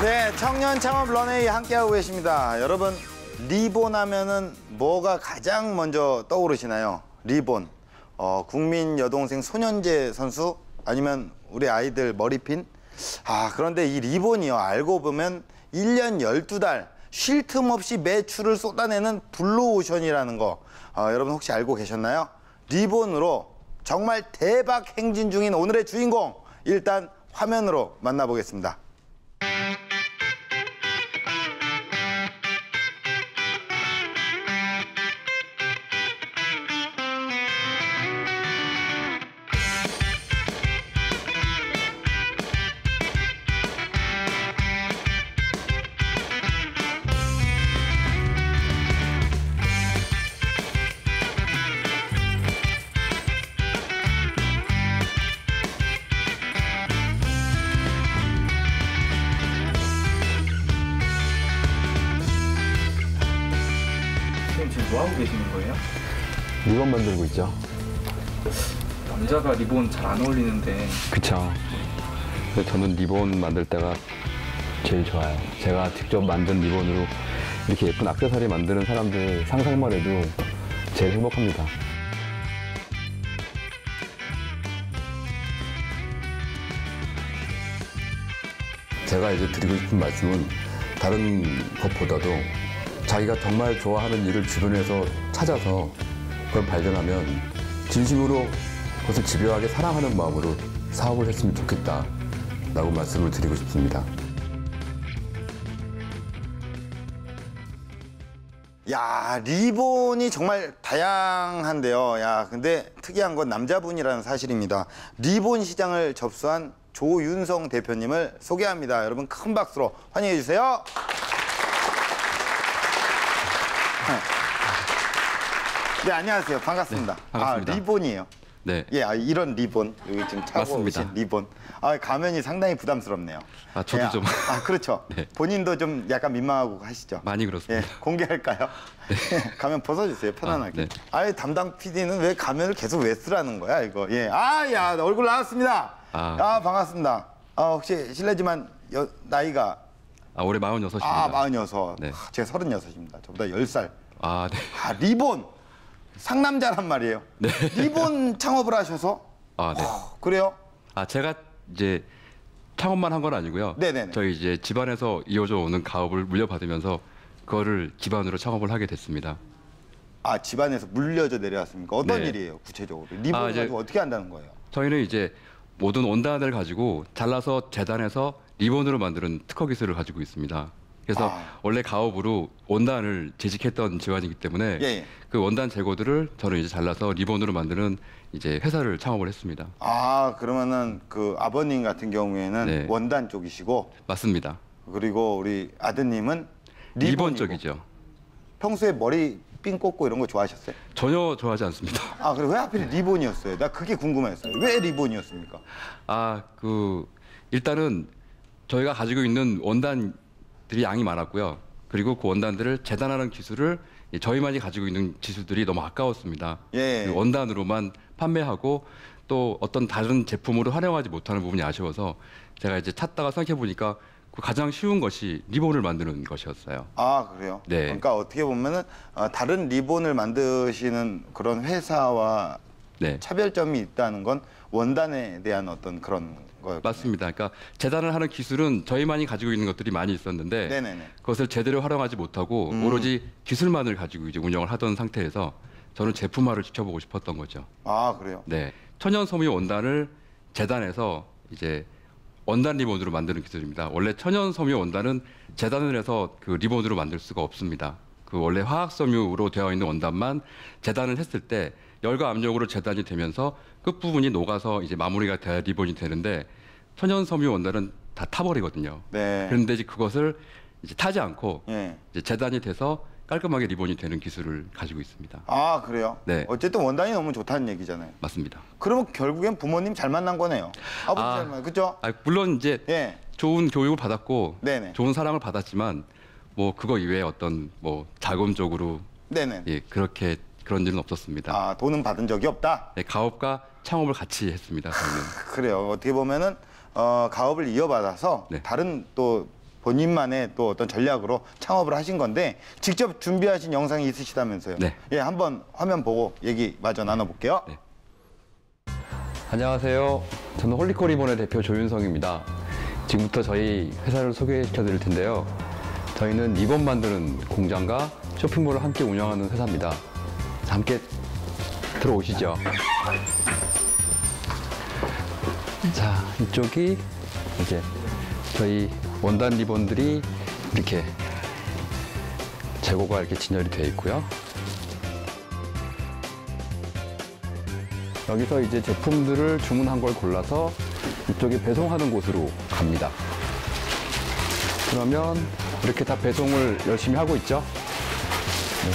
네, 청년 창업 런웨이 함께하고 계십니다. 여러분, 리본 하면은 뭐가 가장 먼저 떠오르시나요? 리본. 국민 여동생 손현재 선수 아니면 우리 아이들 머리핀? 그런데 이 리본이요. 알고 보면 1년 12달 쉴 틈 없이 매출을 쏟아내는 블루오션이라는 거. 여러분 혹시 알고 계셨나요? 리본으로 정말 대박 행진 중인 오늘의 주인공. 일단 화면으로 만나보겠습니다. 지금 뭐 하고 계시는 거예요? 리본 만들고 있죠. 남자가 리본 잘 안 어울리는데. 그쵸. 근데 저는 리본 만들 때가 제일 좋아요. 제가 직접 만든 리본으로 이렇게 예쁜 액세서리 만드는 사람들 상상만 해도 제일 행복합니다. 제가 이제 드리고 싶은 말씀은 다른 것보다도 자기가 정말 좋아하는 일을 주변에서 찾아서 그걸 발견하면 진심으로 그것을 집요하게 사랑하는 마음으로 사업을 했으면 좋겠다라고 말씀을 드리고 싶습니다. 야, 리본이 정말 다양한데요. 야, 근데 특이한 건 남자분이라는 사실입니다. 리본 시장을 접수한 조윤성 대표님을 소개합니다. 여러분 큰 박수로 환영해 주세요. 네, 안녕하세요. 반갑습니다. 네, 반갑습니다. 리본이에요. 네. 예, 이런 리본 여기 지금 차고 맞습니다. 오신 리본. 가면이 상당히 부담스럽네요. 저도 예, 좀. 그렇죠. 네. 본인도 좀 약간 민망하고 하시죠. 많이 그렇습니다. 예, 공개할까요? 네. 가면 벗어주세요. 편안하게. 네. 담당 PD는 왜 가면을 계속 왜 쓰라는 거야, 이거? 예. 야, 얼굴 나왔습니다. 반갑습니다. 혹시 실례지만 나이가 올해 46입니다. 46. 네. 제가 36입니다. 저보다 10살. 네. 리본. 상남자란 말이에요. 네. 리본 창업을 하셔서? 네. 그래요? 제가 이제 창업만 한 건 아니고요. 네네네. 저희 이제 집안에서 이어져 오는 가업을 물려받으면서 그거를 기반으로 창업을 하게 됐습니다. 집안에서 물려져 내려왔습니까? 어떤 네. 일이에요, 구체적으로? 리본을 가지고 어떻게 한다는 거예요? 저희는 이제 모든 원단을 가지고 잘라서 재단해서 리본으로 만드는 특허 기술을 가지고 있습니다. 그래서 원래 가업으로 원단을 재직했던 집안이기 때문에 예. 그 원단 재고들을 저는 이제 잘라서 리본으로 만드는 이제 회사를 창업을 했습니다. 그러면은 그 아버님 같은 경우에는 네. 원단 쪽이시고 맞습니다. 그리고 우리 아드님은 리본 리본이고. 쪽이죠. 평소에 머리 핀 꽂고 이런 거 좋아하셨어요? 전혀 좋아하지 않습니다. 그래 왜 하필 리본이었어요? 나 그게 궁금했어요. 왜 리본이었습니까? 일단은 저희가 가지고 있는 원단들이 양이 많았고요. 그리고 그 원단들을 재단하는 기술을 저희만이 가지고 있는 기술들이 너무 아까웠습니다. 예. 그 원단으로만 판매하고 또 어떤 다른 제품으로 활용하지 못하는 부분이 아쉬워서 제가 이제 찾다가 생각해 보니까 그 가장 쉬운 것이 리본을 만드는 것이었어요. 그래요? 네. 그러니까 어떻게 보면은 다른 리본을 만드시는 그런 회사와 네. 차별점이 있다는 건 원단에 대한 어떤 그런 거예요. 맞습니다. 그러니까 재단을 하는 기술은 저희만이 가지고 있는 것들이 많이 있었는데 네네네. 그것을 제대로 활용하지 못하고 오로지 기술만을 가지고 이제 운영을 하던 상태에서 저는 제품화를 시켜보고 싶었던 거죠. 그래요? 네, 천연 섬유 원단을 재단해서 이제 원단 리본으로 만드는 기술입니다. 원래 천연 섬유 원단은 재단을 해서 그 리본으로 만들 수가 없습니다. 그 원래 화학 섬유로 되어 있는 원단만 재단을 했을 때 열과 압력으로 재단이 되면서 끝 부분이 녹아서 이제 마무리가 돼야 리본이 되는데 천연 섬유 원단은 다 타버리거든요. 네. 그런데 이제 그것을 이제 타지 않고 예. 이제 재단이 돼서 깔끔하게 리본이 되는 기술을 가지고 있습니다. 그래요? 네. 어쨌든 원단이 너무 좋다는 얘기잖아요. 맞습니다. 그러면 결국엔 부모님 잘 만난 거네요. 아버지 잘 만난, 그죠? 물론 이제 예. 좋은 교육을 받았고 네네. 좋은 사랑을 받았지만 뭐 그거 이외에 어떤 뭐 자금적으로 네네. 그렇게 그런 일은 없었습니다. 돈은 받은 적이 없다? 네, 가업과 창업을 같이 했습니다. 저는. 그래요. 어떻게 보면은 가업을 이어받아서 네. 다른 또 본인만의 또 어떤 전략으로 창업을 하신 건데 직접 준비하신 영상이 있으시다면서요? 네. 예, 한번 화면 보고 얘기 마저 나눠볼게요. 네. 안녕하세요. 저는 홀리코 리본의 대표 조윤성입니다. 지금부터 저희 회사를 소개시켜 드릴 텐데요. 저희는 리본 만드는 공장과 쇼핑몰을 함께 운영하는 회사입니다. 자, 함께 들어오시죠. 자, 이쪽이 이제 저희 원단 리본들이 이렇게 재고가 이렇게 진열이 되어 있고요. 여기서 이제 제품들을 주문한 걸 골라서 이쪽에 배송하는 곳으로 갑니다. 그러면 이렇게 다 배송을 열심히 하고 있죠. 네.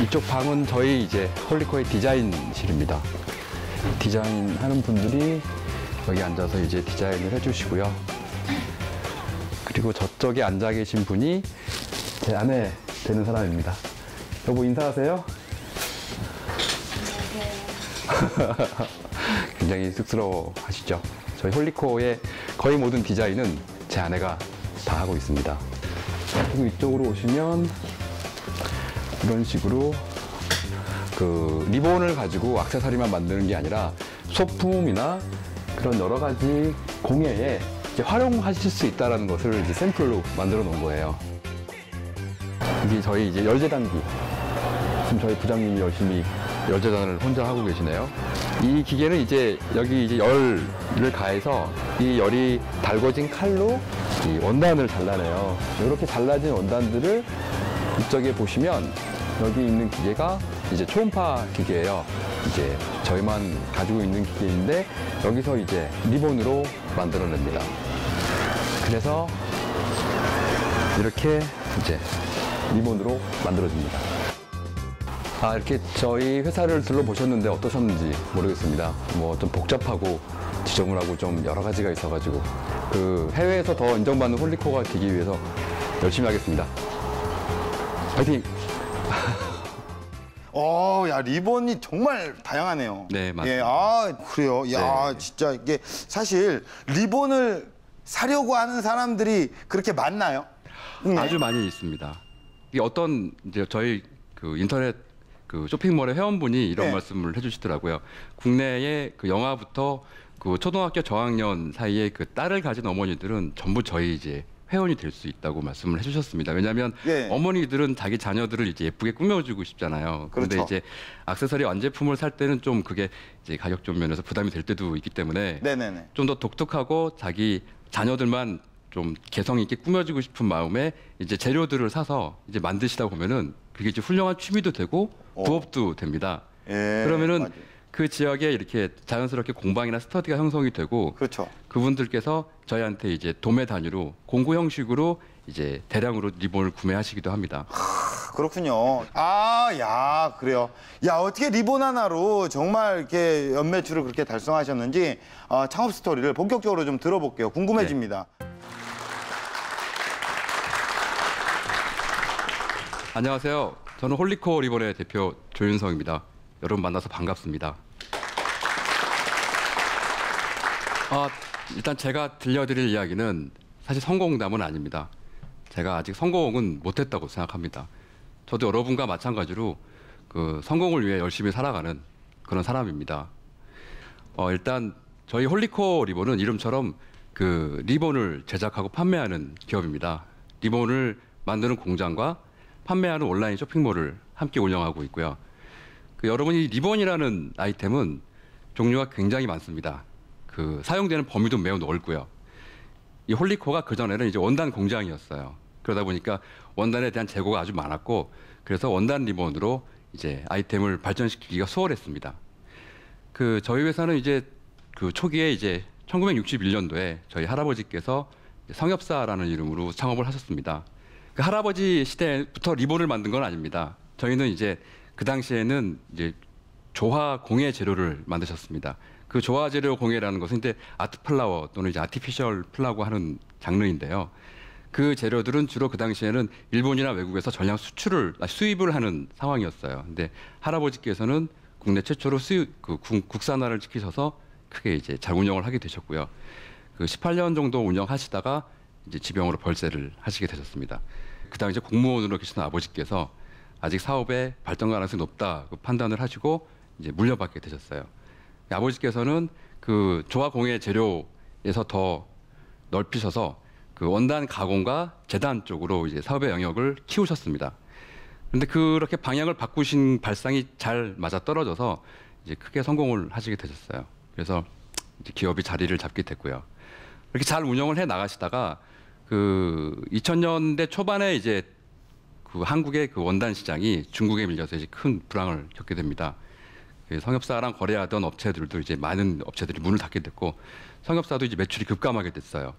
이쪽 방은 저희 이제 홀리코의 디자인실입니다. 디자인하는 분들이 여기 앉아서 이제 디자인을 해주시고요. 그리고 저쪽에 앉아 계신 분이 제 아내 되는 사람입니다. 여보 인사하세요. 굉장히 쑥스러워 하시죠. 저희 홀리코의 거의 모든 디자인은 제 아내가 다 하고 있습니다. 그리고 이쪽으로 오시면 이런 식으로 그 리본을 가지고 액세서리만 만드는 게 아니라 소품이나 그런 여러 가지 공예에 이제 활용하실 수 있다는 것을 이제 샘플로 만들어 놓은 거예요. 이게 저희 이제 열재단기. 지금 저희 부장님이 열심히 열재단을 혼자 하고 계시네요. 이 기계는 이제 여기 이제 열을 가해서 이 열이 달궈진 칼로 이 원단을 잘라내요. 이렇게 잘라진 원단들을 이쪽에 보시면 여기 있는 기계가 이제 초음파 기계예요. 이제 저희만 가지고 있는 기계인데 여기서 이제 리본으로 만들어냅니다. 그래서 이렇게 이제 리본으로 만들어집니다. 아, 이렇게 저희 회사를 둘러보셨는데 어떠셨는지 모르겠습니다. 뭐 좀 복잡하고 지저분하고 좀 여러 가지가 있어가지고 그 해외에서 더 인정받는 홀리코가 되기 위해서 열심히 하겠습니다. 파이팅! 야, 리본이 정말 다양하네요. 네, 맞습니다. 예, 아, 그래요. 야, 네. 진짜 이게 사실 리본을 사려고 하는 사람들이 그렇게 많나요? 네. 아주 많이 있습니다. 이게 어떤 이제 저희 그 인터넷 그 쇼핑몰의 회원분이 이런 네. 말씀을 해주시더라고요. 국내에 그 영아부터 그 초등학교 저학년 사이에 그 딸을 가진 어머니들은 전부 저희 이제 회원이 될 수 있다고 말씀을 해주셨습니다. 왜냐하면 네. 어머니들은 자기 자녀들을 이제 예쁘게 꾸며주고 싶잖아요. 그런데 그렇죠. 이제 액세서리 완제품을 살 때는 좀 그게 이제 가격 좀 면에서 부담이 될 때도 있기 때문에 네네네. 좀 더 독특하고 자기 자녀들만 좀 개성 있게 꾸며주고 싶은 마음에 이제 재료들을 사서 이제 만드시다 보면은 그게 이제 훌륭한 취미도 되고 부업도 됩니다. 예, 그러면은 맞아요. 그 지역에 이렇게 자연스럽게 공방이나 스터디가 형성이 되고 그렇죠. 그분들께서 저희한테 이제 도매 단위로 공구 형식으로 이제 대량으로 리본을 구매하시기도 합니다. 그렇군요. 아, 야, 그래요. 야, 어떻게 리본 하나로 정말 이렇게 연매출을 그렇게 달성하셨는지 창업 스토리를 본격적으로 좀 들어볼게요. 궁금해집니다. 안녕하세요. 저는 홀리코 리본의 대표 조윤성입니다. 여러분 만나서 반갑습니다. 일단 제가 들려드릴 이야기는 사실 성공담은 아닙니다. 제가 아직 성공은 못했다고 생각합니다. 저도 여러분과 마찬가지로 그 성공을 위해 열심히 살아가는 그런 사람입니다. 일단 저희 홀리코 리본은 이름처럼 그 리본을 제작하고 판매하는 기업입니다. 리본을 만드는 공장과 판매하는 온라인 쇼핑몰을 함께 운영하고 있고요. 그 여러분이 리본이라는 아이템은 종류가 굉장히 많습니다. 그 사용되는 범위도 매우 넓고요. 이 홀리코가 그전에는 이제 원단 공장이었어요. 그러다 보니까 원단에 대한 재고가 아주 많았고 그래서 원단 리본으로 이제 아이템을 발전시키기가 수월했습니다. 그 저희 회사는 이제 그 초기에 이제 1961년도에 저희 할아버지께서 성엽사라는 이름으로 창업을 하셨습니다. 그 할아버지 시대부터 리본을 만든 건 아닙니다. 저희는 이제 그 당시에는 이제 조화 공예 재료를 만드셨습니다. 그 조화 재료 공예라는 것은 이제 아트 플라워 또는 이제 아티피셜 플라고 하는 장르인데요. 그 재료들은 주로 그 당시에는 일본이나 외국에서 전량 수입을 하는 상황이었어요. 근데 할아버지께서는 국내 최초로 국산화를 지키셔서 크게 이제 잘 운영을 하게 되셨고요. 그 18년 정도 운영하시다가 이제 지병으로 벌새를 하시게 되셨습니다. 그 당시에 공무원으로 계시던 아버지께서 아직 사업의 발전 가능성이 높다 그 판단을 하시고 이제 물려받게 되셨어요. 아버지께서는 그 조화공예 재료에서 더 넓히셔서 그 원단 가공과 제단 쪽으로 이제 사업의 영역을 키우셨습니다. 그런데 그렇게 방향을 바꾸신 발상이 잘 맞아 떨어져서 이제 크게 성공을 하시게 되셨어요. 그래서 이제 기업이 자리를 잡게 됐고요. 이렇게 잘 운영을 해 나가시다가 그 2000년대 초반에 이제 그 한국의 그 원단 시장이 중국에 밀려서 이제 큰 불황을 겪게 됩니다. 그 성협사랑 거래하던 업체들도 이제 많은 업체들이 문을 닫게 됐고 성협사도 이제 매출이 급감하게 됐어요.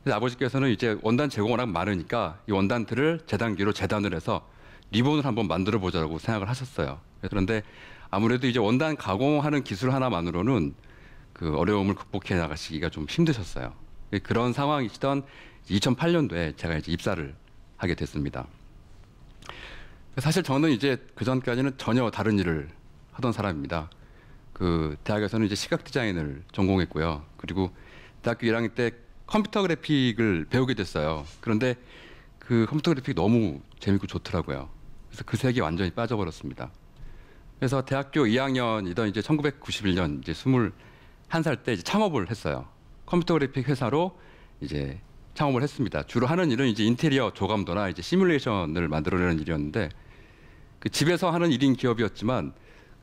그래서 아버지께서는 이제 원단 재고가 워낙 많으니까 이 원단들을 재단기로 재단을 해서 리본을 한번 만들어 보자고 생각을 하셨어요. 그런데 아무래도 이제 원단 가공하는 기술 하나만으로는 그 어려움을 극복해 나가시기가 좀 힘드셨어요. 그런 상황이시던 2008년도에 제가 이제 입사를 하게 됐습니다. 사실 저는 이제 그 전까지는 전혀 다른 일을 하던 사람입니다. 그 대학에서는 이제 시각 디자인을 전공했고요. 그리고 대학교 1학년 때 컴퓨터 그래픽을 배우게 됐어요. 그런데 그 컴퓨터 그래픽이 너무 재밌고 좋더라고요. 그래서 그 세계에 완전히 빠져버렸습니다. 그래서 대학교 2학년이던 이제 1991년 이제 21살 때 이제 창업을 했어요. 컴퓨터 그래픽 회사로 이제 창업을 했습니다. 주로 하는 일은 이제 인테리어 조감도나 이제 시뮬레이션을 만들어내는 일이었는데 그 집에서 하는 1인 기업이었지만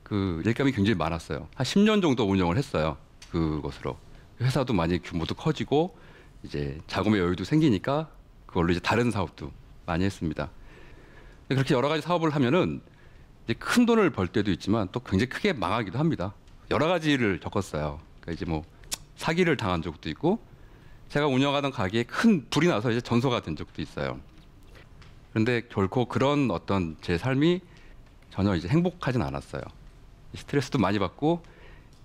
그 일감이 굉장히 많았어요. 한 10년 정도 운영을 했어요. 그것으로. 회사도 많이 규모도 커지고 이제 자금의 여유도 생기니까 그걸로 이제 다른 사업도 많이 했습니다. 그렇게 여러 가지 사업을 하면은 이제 큰 돈을 벌 때도 있지만 또 굉장히 크게 망하기도 합니다. 여러 가지를 겪었어요. 그러니까 이제 뭐 사기를 당한 적도 있고 제가 운영하던 가게에 큰 불이 나서 이제 전소가 된 적도 있어요. 그런데 결코 그런 어떤 제 삶이 전혀 이제 행복하진 않았어요. 스트레스도 많이 받고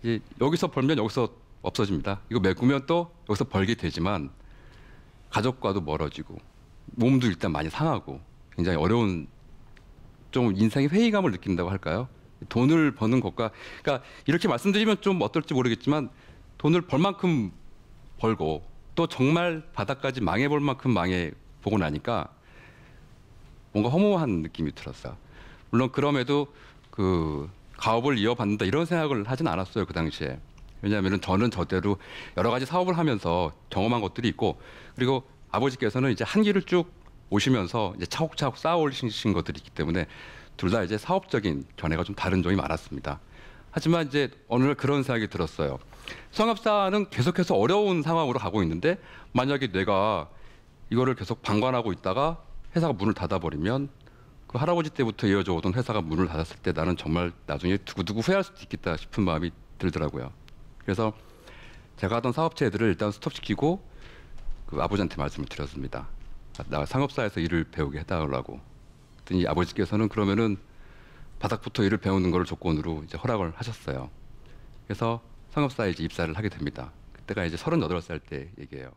이제 여기서 벌면 여기서 없어집니다. 이거 메꾸면 또 여기서 벌게 되지만 가족과도 멀어지고 몸도 일단 많이 상하고 굉장히 어려운 좀 인생의 회의감을 느낀다고 할까요? 돈을 버는 것과 그러니까 이렇게 말씀드리면 좀 어떨지 모르겠지만 돈을 벌 만큼 벌고 또 정말 바닥까지 망해볼 만큼 망해보고 나니까 뭔가 허무한 느낌이 들었어요. 물론 그럼에도 그 가업을 이어받는다 이런 생각을 하진 않았어요. 그 당시에. 왜냐하면 저는 저대로 여러 가지 사업을 하면서 경험한 것들이 있고 그리고 아버지께서는 이제 한 길을 쭉 오시면서 이제 차곡차곡 쌓아 올리신 것들이 있기 때문에 둘 다 이제 사업적인 견해가 좀 다른 점이 많았습니다. 하지만 이제 어느 날 그런 생각이 들었어요. 성업사는 계속해서 어려운 상황으로 가고 있는데 만약에 내가 이거를 계속 방관하고 있다가 회사가 문을 닫아버리면 그 할아버지 때부터 이어져 오던 회사가 문을 닫았을 때 나는 정말 나중에 두고두고 후회할 수도 있겠다 싶은 마음이 들더라고요. 그래서 제가 하던 사업체들을 일단 스톱시키고 그 아버지한테 말씀을 드렸습니다. 나 상업사에서 일을 배우게 해달라고. 그랬더니 아버지께서는 그러면은 바닥부터 일을 배우는 걸 조건으로 이제 허락을 하셨어요. 그래서 상업사에 이제 입사를 하게 됩니다. 그때가 이제 38살 때 얘기예요.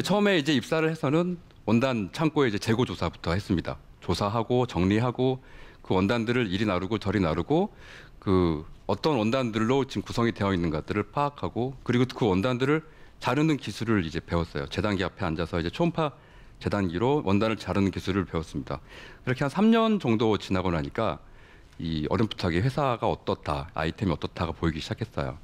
처음에 이제 입사를 해서는 원단 창고에 이제 재고 조사부터 했습니다. 조사하고 정리하고 그 원단들을 이리 나르고 저리 나르고 그 어떤 원단들로 지금 구성이 되어 있는 것들을 파악하고 그리고 그 원단들을 자르는 기술을 이제 배웠어요. 재단기 앞에 앉아서 이제 초음파 재단기로 원단을 자르는 기술을 배웠습니다. 그렇게 한 3년 정도 지나고 나니까 이 어렴풋하게 회사가 어떻다, 아이템이 어떻다가 보이기 시작했어요.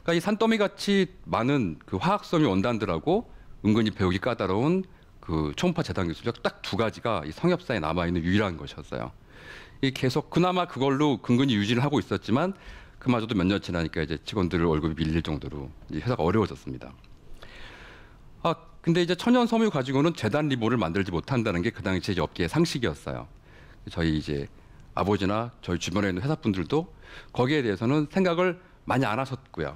그러니까 이 산더미 같이 많은 그 화학섬유 원단들하고 은근히 배우기 까다로운 그 초음파 재단 기술 딱 두 가지가 이 성협사에 남아 있는 유일한 것이었어요. 이 계속 그나마 그걸로 근근히 유지를 하고 있었지만 그마저도 몇 년 지나니까 이제 직원들 월급이 밀릴 정도로 이제 회사가 어려워졌습니다. 근데 이제 천연 섬유 가지고는 재단 리본을 만들지 못한다는 게 그 당시 이제 업계의 상식이었어요. 저희 이제 아버지나 저희 주변에 있는 회사분들도 거기에 대해서는 생각을 많이 안 하셨고요.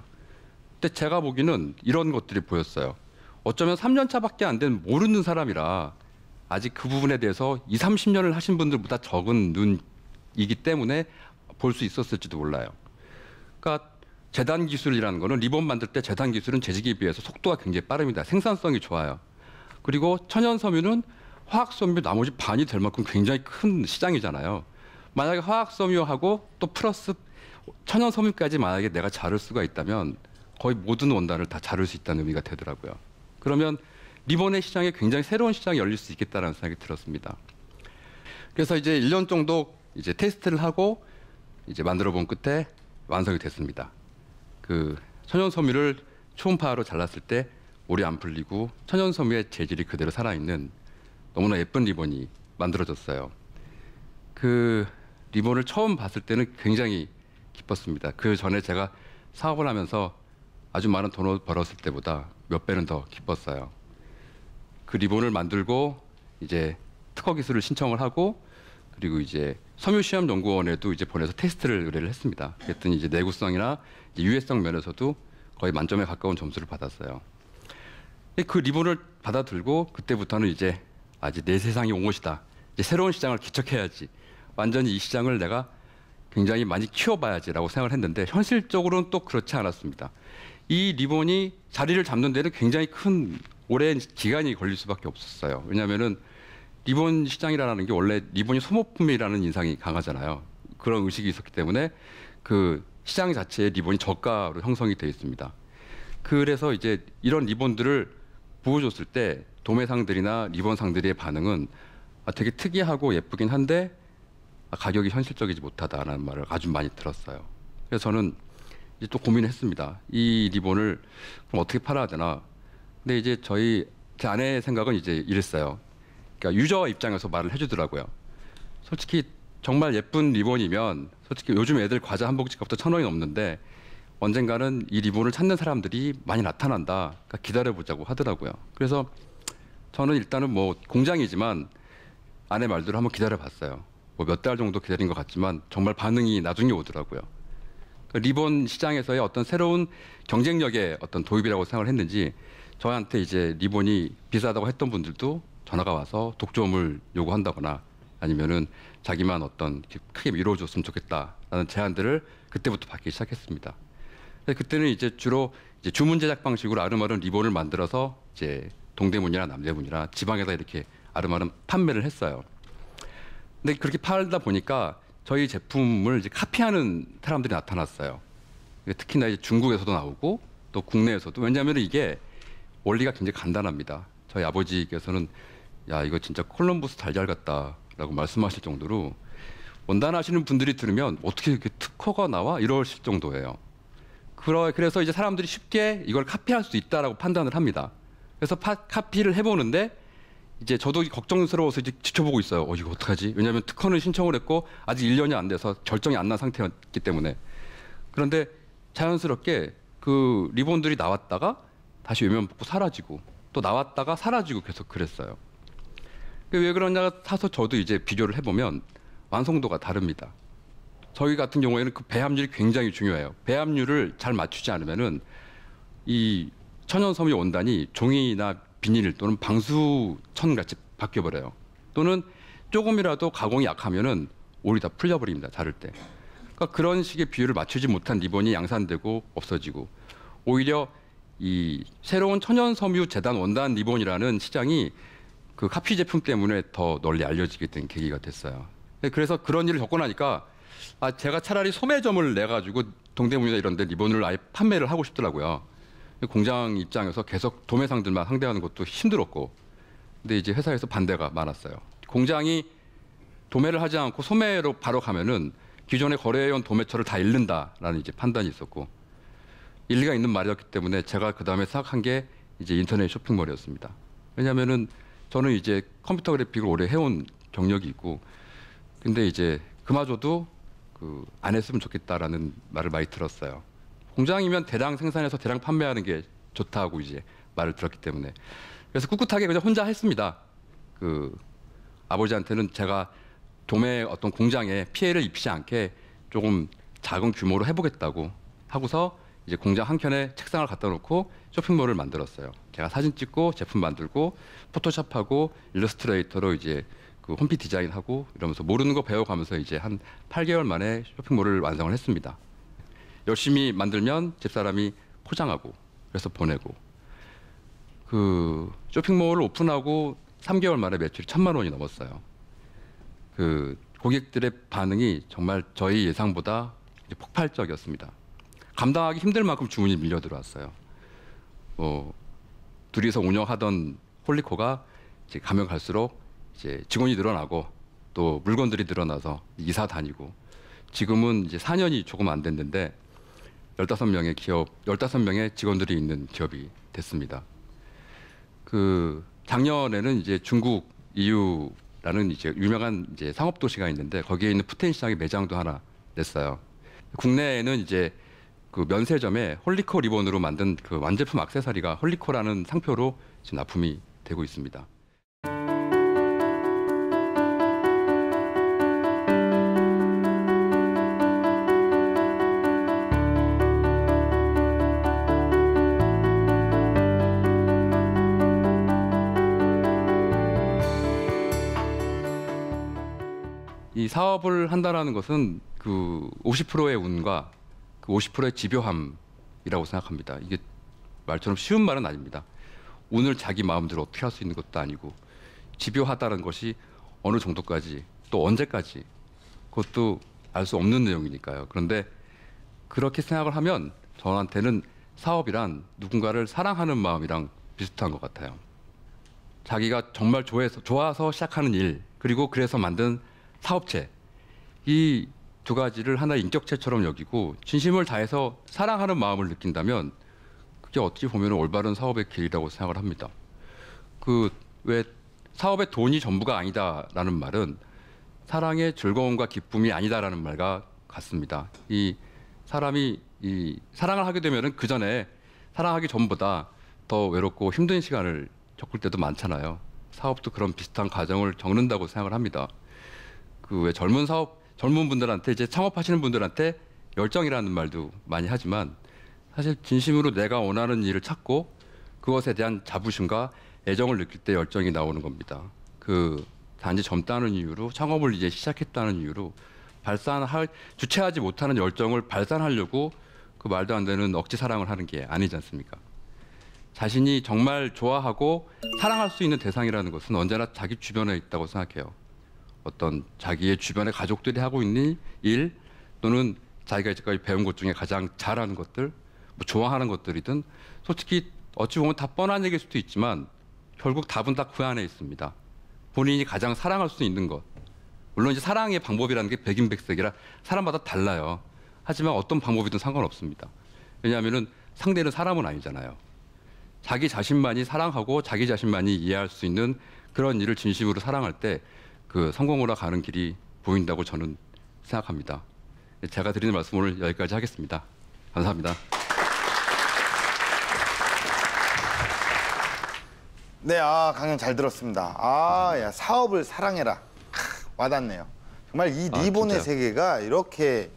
근데 제가 보기에는 이런 것들이 보였어요. 어쩌면 3년 차밖에 안 된 모르는 사람이라 아직 그 부분에 대해서 20, 30년을 하신 분들보다 적은 눈이기 때문에 볼 수 있었을지도 몰라요. 그러니까 재단 기술이라는 거는 리본 만들 때 재단 기술은 재직에 비해서 속도가 굉장히 빠릅니다. 생산성이 좋아요. 그리고 천연 섬유는 화학 섬유 나머지 반이 될 만큼 굉장히 큰 시장이잖아요. 만약에 화학 섬유하고 또 플러스 천연 섬유까지 만약에 내가 자를 수가 있다면 거의 모든 원단을 다 자를 수 있다는 의미가 되더라고요. 그러면 리본의 시장에 굉장히 새로운 시장이 열릴 수 있겠다라는 생각이 들었습니다. 그래서 이제 1년 정도 이제 테스트를 하고 이제 만들어 본 끝에 완성이 됐습니다. 그 천연 섬유를 초음파로 잘랐을 때 오래 안 풀리고 천연 섬유의 재질이 그대로 살아있는 너무나 예쁜 리본이 만들어졌어요. 그 리본을 처음 봤을 때는 굉장히 기뻤습니다. 그 전에 제가 사업을 하면서 아주 많은 돈을 벌었을 때보다 몇 배는 더 기뻤어요. 그 리본을 만들고 이제 특허 기술을 신청을 하고 그리고 이제 섬유시험연구원에도 이제 보내서 테스트를 의뢰를 했습니다. 그랬더니 이제 내구성이나 이제 유해성 면에서도 거의 만점에 가까운 점수를 받았어요. 그 리본을 받아들고 그때부터는 이제 아직 내 세상이 온 것이다. 이제 새로운 시장을 개척해야지. 완전히 이 시장을 내가 굉장히 많이 키워봐야지라고 생각을 했는데 현실적으로는 또 그렇지 않았습니다. 이 리본이 자리를 잡는 데는 굉장히 큰 오랜 기간이 걸릴 수밖에 없었어요. 왜냐하면은 리본 시장이라는 게 원래 리본이 소모품이라는 인상이 강하잖아요. 그런 의식이 있었기 때문에 그 시장 자체에 리본이 저가로 형성이 되어 있습니다. 그래서 이제 이런 리본들을 보여줬을 때 도매상들이나 리본상들의 반응은 되게 특이하고 예쁘긴 한데 가격이 현실적이지 못하다라는 말을 아주 많이 들었어요. 그래서 저는 이제 또 고민했습니다. 이 리본을 그럼 어떻게 팔아야 되나? 근데 이제 제 아내의 생각은 이제 이랬어요. 그러니까 유저 입장에서 말을 해주더라고요. 솔직히 정말 예쁜 리본이면 솔직히 요즘 애들 과자 한 봉지 값도 1,000원이 넘는데 언젠가는 이 리본을 찾는 사람들이 많이 나타난다. 그러니까 기다려보자고 하더라고요. 그래서 저는 일단은 뭐 공장이지만 아내 말대로 한번 기다려봤어요. 뭐 몇 달 정도 기다린 것 같지만 정말 반응이 나중에 오더라고요. 그러니까 리본 시장에서의 어떤 새로운 경쟁력의 어떤 도입이라고 생각을 했는지 저한테 이제 리본이 비싸다고 했던 분들도 전화가 와서 독점을 요구한다거나 아니면은 자기만 어떤 크게 미뤄줬으면 좋겠다라는 제안들을 그때부터 받기 시작했습니다. 그때는 이제 주로 이제 주문 제작 방식으로 아름아름 리본을 만들어서 이제 동대문이나 남대문이나 지방에다 이렇게 아름아름 판매를 했어요. 근데 그렇게 팔다 보니까 저희 제품을 이제 카피하는 사람들이 나타났어요. 특히나 이제 중국에서도 나오고 또 국내에서도. 왜냐하면 이게 원리가 굉장히 간단합니다. 저희 아버지께서는 야 이거 진짜 콜럼버스 달걀 같다라고 말씀하실 정도로 원단 하시는 분들이 들으면 어떻게 이렇게 특허가 나와 이러실 정도예요. 그래서 이제 사람들이 쉽게 이걸 카피할 수 있다라고 판단을 합니다. 그래서 카피를 해보는데 이제 저도 걱정스러워서 이제 지켜보고 있어요. 이거 어떡하지? 왜냐하면 특허는 신청을 했고 아직 1년이 안 돼서 결정이 안 난 상태였기 때문에. 그런데 자연스럽게 그 리본들이 나왔다가 다시 외면 벗고 사라지고 또 나왔다가 사라지고 계속 그랬어요. 왜 그러냐 사서 저도 이제 비교를 해보면 완성도가 다릅니다. 저희 같은 경우에는 그 배합률이 굉장히 중요해요. 배합률을 잘 맞추지 않으면은 이 천연 섬유 원단이 종이나 비닐 또는 방수천 같이 바뀌어 버려요. 또는 조금이라도 가공이 약하면은 올이 다 풀려버립니다. 자를 때. 그러니까 그런 식의 비율을 맞추지 못한 리본이 양산되고 없어지고 오히려 이 새로운 천연 섬유 재단 원단 리본이라는 시장이 그 카피 제품 때문에 더 널리 알려지게 된 계기가 됐어요. 그래서 그런 일을 겪고 나니까 제가 차라리 소매점을 내 가지고 동대문이나 이런 데 리본을 아예 판매를 하고 싶더라고요. 공장 입장에서 계속 도매상들만 상대하는 것도 힘들었고, 근데 이제 회사에서 반대가 많았어요. 공장이 도매를 하지 않고 소매로 바로 가면은 기존에 거래해온 도매처를 다 잃는다라는 이제 판단이 있었고, 일리가 있는 말이었기 때문에 제가 그 다음에 생각한 게 이제 인터넷 쇼핑몰이었습니다. 왜냐하면은 저는 이제 컴퓨터 그래픽을 오래 해온 경력이 있고, 근데 이제 그마저도 안 했으면 좋겠다라는 말을 많이 들었어요. 공장이면 대량 생산해서 대량 판매하는 게 좋다고 이제 말을 들었기 때문에. 그래서 꿋꿋하게 그냥 혼자 했습니다. 아버지한테는 제가 도매 어떤 공장에 피해를 입히지 않게 조금 작은 규모로 해보겠다고 하고서 이제 공장 한켠에 책상을 갖다 놓고 쇼핑몰을 만들었어요. 제가 사진 찍고 제품 만들고 포토샵하고 일러스트레이터로 이제 그 홈페이지 디자인하고 이러면서 모르는 거 배워가면서 이제 한 8개월 만에 쇼핑몰을 완성을 했습니다. 열심히 만들면 집사람이 포장하고 그래서 보내고 그 쇼핑몰을 오픈하고 3개월 만에 매출이 1,000만 원이 넘었어요. 그 고객들의 반응이 정말 저희 예상보다 이제 폭발적이었습니다. 감당하기 힘들 만큼 주문이 밀려 들어왔어요. 둘이서 운영하던 홀리코가 이제 가면 갈수록 이제 직원이 늘어나고 또 물건들이 늘어나서 이사 다니고 지금은 이제 4년이 조금 안 됐는데 15명의 직원들이 있는 기업이 됐습니다. 그 작년에는 이제 중국 이유라는 이제 유명한 이제 상업 도시가 있는데 거기에 있는 푸텐 시장의 매장도 하나 냈어요. 국내에는 이제 그 면세점에 홀리코 리본으로 만든 그 완제품 액세서리가 홀리코라는 상표로 지금 납품이 되고 있습니다. 이 사업을 한다라는 것은 그 50%의 운과 그 50%의 집요함이라고 생각합니다. 이게 말처럼 쉬운 말은 아닙니다. 운을 자기 마음대로 어떻게 할 수 있는 것도 아니고 집요하다는 것이 어느 정도까지 또 언제까지 그것도 알 수 없는 내용이니까요. 그런데 그렇게 생각을 하면 저한테는 사업이란 누군가를 사랑하는 마음이랑 비슷한 것 같아요. 자기가 정말 좋아서 시작하는 일 그리고 그래서 만든 사업체 이 두 가지를 하나의 인격체처럼 여기고 진심을 다해서 사랑하는 마음을 느낀다면 그게 어찌 보면 올바른 사업의 길이라고 생각을 합니다. 그 왜 사업의 돈이 전부가 아니다라는 말은 사랑의 즐거움과 기쁨이 아니다라는 말과 같습니다. 이 사람이 이 사랑을 하게 되면은 그 전에 사랑하기 전보다 더 외롭고 힘든 시간을 겪을 때도 많잖아요. 사업도 그런 비슷한 과정을 겪는다고 생각을 합니다. 그 왜 젊은 분들한테 이제 창업하시는 분들한테 열정이라는 말도 많이 하지만 사실 진심으로 내가 원하는 일을 찾고 그것에 대한 자부심과 애정을 느낄 때 열정이 나오는 겁니다. 그 단지 젊다는 이유로 창업을 이제 시작했다는 이유로 주체하지 못하는 열정을 발산하려고 그 말도 안 되는 억지 사랑을 하는 게 아니지 않습니까? 자신이 정말 좋아하고 사랑할 수 있는 대상이라는 것은 언제나 자기 주변에 있다고 생각해요. 어떤 자기의 주변의 가족들이 하고 있는 일 또는 자기가 이제까지 배운 것 중에 가장 잘하는 것들, 뭐 좋아하는 것들이든 솔직히 어찌 보면 다 뻔한 얘기일 수도 있지만 결국 답은 다 그 안에 있습니다. 본인이 가장 사랑할 수 있는 것. 물론 이제 사랑의 방법이라는 게 백인백색이라 사람마다 달라요. 하지만 어떤 방법이든 상관없습니다. 왜냐하면은 상대는 사람은 아니잖아요. 자기 자신만이 사랑하고 자기 자신만이 이해할 수 있는 그런 일을 진심으로 사랑할 때 그 성공으로 가는 길이 보인다고 저는 생각합니다. 제가 드리는 말씀 오늘 여기까지 하겠습니다. 감사합니다. 네, 강연 잘 들었습니다. 야, 사업을 사랑해라. 와닿네요. 정말 이 리본의 진짜요? 세계가 이렇게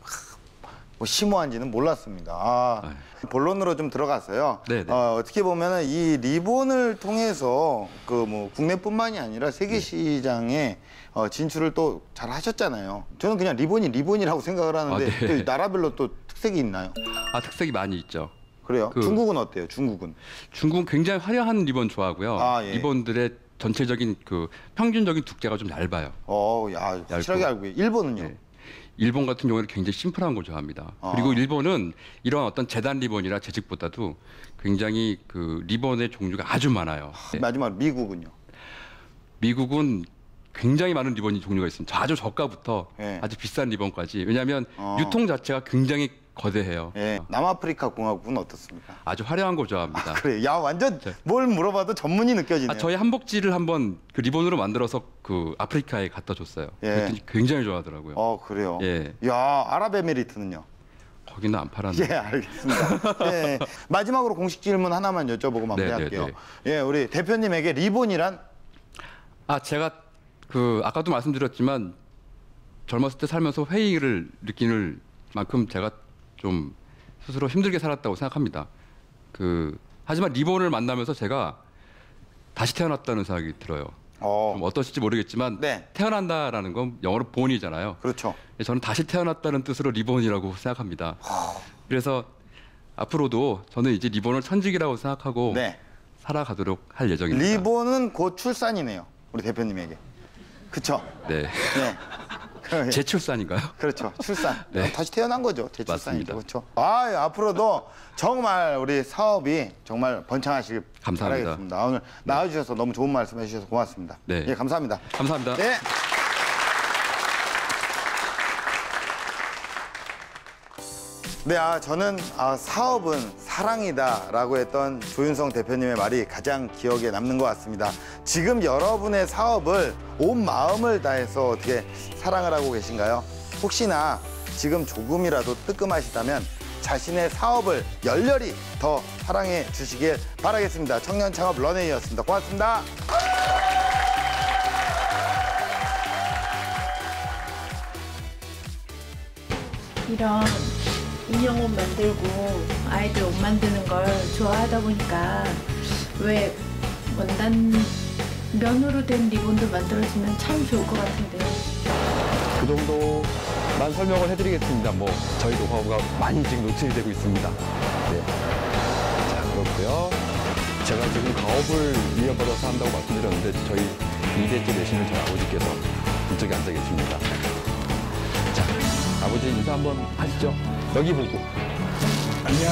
뭐 심오한지는 몰랐습니다. 본론으로 좀 들어갔어요. 네네. 어떻게 보면은 이 리본을 통해서 그 뭐 국내뿐만이 아니라 세계 시장에 진출을 또 잘 하셨잖아요. 저는 그냥 리본이라고 생각을 하는데 네. 또 나라별로 또 특색이 있나요? 특색이 많이 있죠. 그래요? 중국은 어때요? 중국은? 중국은 굉장히 화려한 리본 좋아하고요. 예. 리본들의 전체적인 그 평균적인 두께가 좀 얇아요. 야, 확실하게 알고 있어요. 일본은요? 네. 일본 같은 경우에는 굉장히 심플한 걸 좋아합니다. 그리고 일본은 이런 어떤 재단 리본이나 재직보다도 굉장히 그 리본의 종류가 아주 많아요. 네. 마지막 미국은요? 미국은 굉장히 많은 리본이 종류가 있습니다. 아주 저가부터 네. 아주 비싼 리본까지. 왜냐하면 유통 자체가 굉장히 거대해요. 예. 남아프리카 공화국은 어떻습니까? 아주 화려한 거 좋아합니다. 그래. 야, 완전 뭘 물어봐도 전문이 느껴지네요. 저희 한복지를 한번 그 리본으로 만들어서 그 아프리카에 갖다 줬어요. 예. 그랬더니 굉장히 좋아하더라고요. 그래요? 예. 야, 아랍에미리트는요? 거기는 안 팔았는데. 예, 알겠습니다. 예. 마지막으로 공식 질문 하나만 여쭤보고 마무리할게요. 예, 우리 대표님에게 리본이란? 제가 그 아까도 말씀드렸지만 젊었을 때 살면서 회의를 느끼는 만큼 제가 좀 스스로 힘들게 살았다고 생각합니다. 하지만 리본을 만나면서 제가 다시 태어났다는 생각이 들어요. 좀 어떠실지 모르겠지만 네. 태어난다라는 건 영어로 본이잖아요. 그렇죠. 저는 다시 태어났다는 뜻으로 리본이라고 생각합니다. 그래서 앞으로도 저는 이제 리본을 천직이라고 생각하고 네. 살아가도록 할 예정입니다. 리본은 곧 출산이네요. 우리 대표님에게. 그쵸? 네. 네. 재출산인가요? 그렇죠. 출산. 네. 다시 태어난 거죠. 재출산이죠. 맞습니다. 그렇죠. 앞으로도 정말 우리 사업이 정말 번창하시길 감사합니다. 바라겠습니다. 오늘 나와주셔서 너무 좋은 말씀 해주셔서 고맙습니다. 네. 예, 감사합니다. 감사합니다. 네. 네, 저는 사업은 사랑이다라고 했던 조윤성 대표님의 말이 가장 기억에 남는 것 같습니다. 지금 여러분의 사업을 온 마음을 다해서 어떻게 사랑을 하고 계신가요? 혹시나 지금 조금이라도 뜨끔하시다면 자신의 사업을 열렬히 더 사랑해 주시길 바라겠습니다. 청년 창업 런웨이였습니다. 고맙습니다. 이런 인형 옷 만들고 아이들 옷 만드는 걸 좋아하다 보니까 왜 원단 면으로 된 리본도 만들어지면 참 좋을 것 같은데요. 그 정도만 설명을 해드리겠습니다. 뭐 저희 노하우가 많이 지금 노출이 되고 있습니다. 네. 자, 그렇고요. 제가 지금 가업을 이어받아서 한다고 말씀드렸는데 저희 2대째 되시는 저희 아버지께서 이쪽에 앉아 계십니다. 자, 아버지 인사 한번 하시죠. 여기 보고. 안녕.